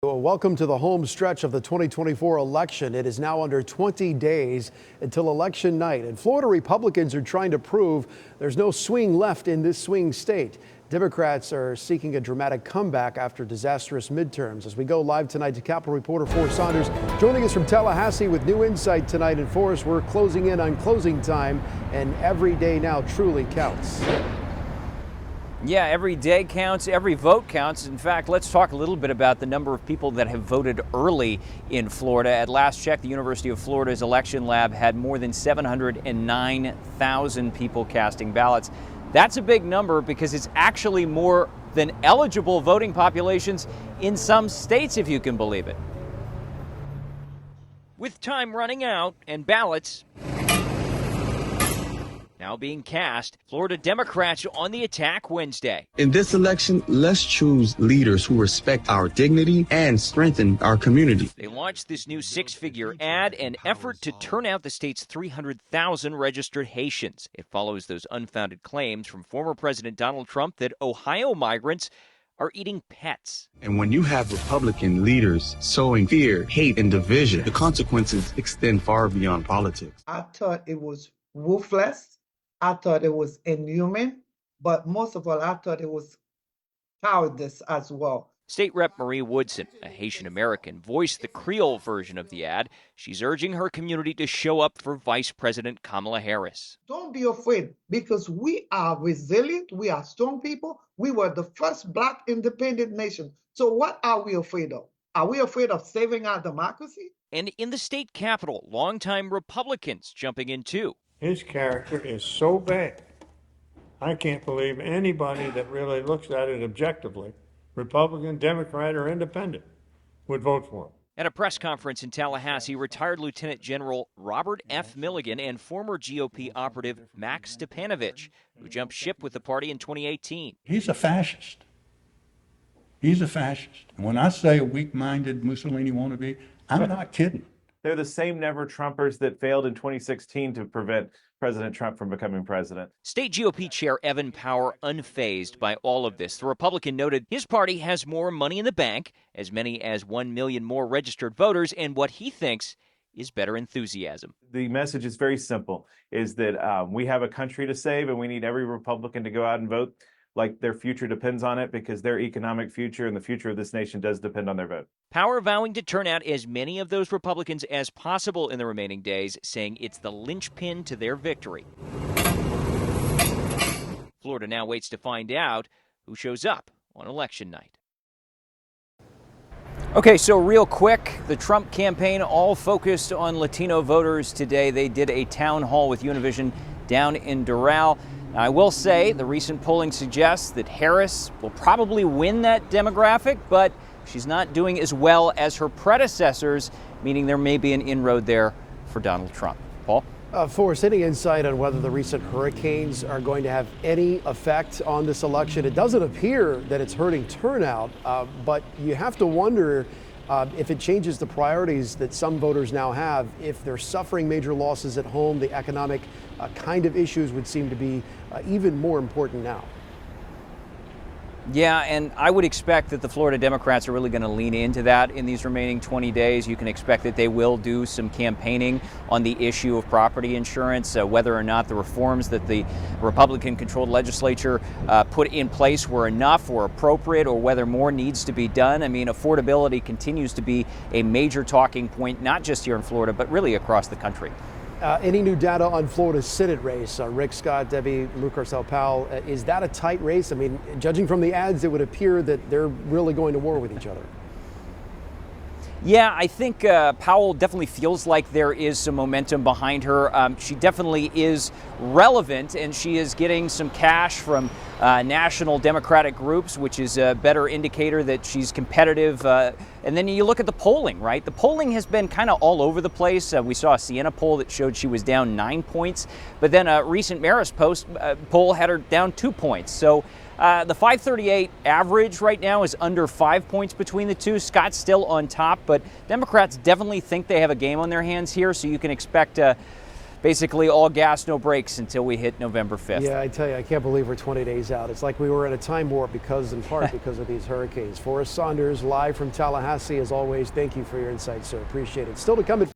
Well, welcome to the home stretch of the 2024 election. It is now under 20 days until election night, and Florida Republicans are trying to prove there's no swing left in this swing state. Democrats are seeking a dramatic comeback after disastrous midterms. As we go live tonight to Capitol reporter Forrest Saunders, joining us from Tallahassee with new insight tonight. And Forrest, we're closing in on closing time, and every day now truly counts. Yeah, every day counts, every vote counts. In fact, let's talk a little bit about the number of people that have voted early in Florida. At last check, the University of Florida's election lab had more than 709,000 people casting ballots. That's a big number because it's actually more than eligible voting populations in some states, if you can believe it. With time running out and ballots now being cast, Florida Democrats on the attack Wednesday. In this election, let's choose leaders who respect our dignity and strengthen our community. They launched this new six-figure ad, an effort to turn out the state's 300,000 registered Haitians. It follows those unfounded claims from former President Donald Trump that Ohio migrants are eating pets. And when you have Republican leaders sowing fear, hate, and division, the consequences extend far beyond politics. I thought it was ruthless. I thought it was inhuman, but most of all, I thought it was cowardice as well. State Rep Marie Woodson, a Haitian American, voiced the Creole version of the ad. She's urging her community to show up for Vice President Kamala Harris. Don't be afraid, because we are resilient. We are strong people. We were the first Black independent nation. So what are we afraid of? Are we afraid of saving our democracy? And in the state capitol, longtime Republicans jumping in too. His character is so bad, I can't believe anybody that really looks at it objectively, Republican, Democrat, or Independent, would vote for him. At a press conference in Tallahassee, retired Lieutenant General Robert F. Milligan and former GOP operative Max Stepanovich, who jumped ship with the party in 2018. He's a fascist. He's a fascist. And when I say a weak-minded Mussolini wannabe, I'm not kidding. They're the same never-Trumpers that failed in 2016 to prevent President Trump from becoming president. State GOP Chair Evan Power unfazed by all of this. The Republican noted his party has more money in the bank, as many as 1 million more registered voters, and what he thinks is better enthusiasm. The message is very simple, is that we have a country to save, and we need every Republican to go out and vote like their future depends on it, because their economic future and the future of this nation does depend on their vote. Power vowing to turn out as many of those Republicans as possible in the remaining days, saying it's the linchpin to their victory. Florida now waits to find out who shows up on election night. Okay, so real quick, the Trump campaign all focused on Latino voters today. They did a town hall with Univision down in Doral. Now, I will say the recent polling suggests that Harris will probably win that demographic, but she's not doing as well as her predecessors, meaning there may be an inroad there for Donald Trump. Paul? Forrest, any insight on whether the recent hurricanes are going to have any effect on this election? It doesn't appear that it's hurting turnout, but you have to wonder if it changes the priorities that some voters now have. If they're suffering major losses at home, the economic kind of issues would seem to be even more important now. Yeah, and I would expect that the Florida Democrats are really going to lean into that in these remaining 20 days. You can expect that they will do some campaigning on the issue of property insurance, whether or not the reforms that the Republican-controlled legislature put in place were enough or appropriate, or whether more needs to be done. I mean, affordability continues to be a major talking point, not just here in Florida, but really across the country. Any new data on Florida's Senate race? Rick Scott, Debbie Mucarsel-Powell, is that a tight race? I mean, judging from the ads, it would appear that they're really going to war with each other. Yeah, I think Powell definitely feels like there is some momentum behind her. She definitely is relevant, and she is getting some cash from national Democratic groups, which is a better indicator that she's competitive. And then you look at the polling, right? The polling has been kind of all over the place. We saw a Siena poll that showed she was down 9 points, but then a recent Marist poll had her down 2 points. So the 538 average right now is under 5 points between the two. Scott's still on top, but Democrats definitely think they have a game on their hands here, so you can expect basically all gas, no brakes until we hit November 5th. Yeah, I tell you, I can't believe we're 20 days out. It's like we were in a time warp in part because of these hurricanes. Forrest Saunders, live from Tallahassee. As always, thank you for your insights, sir. Appreciate it. Still to come at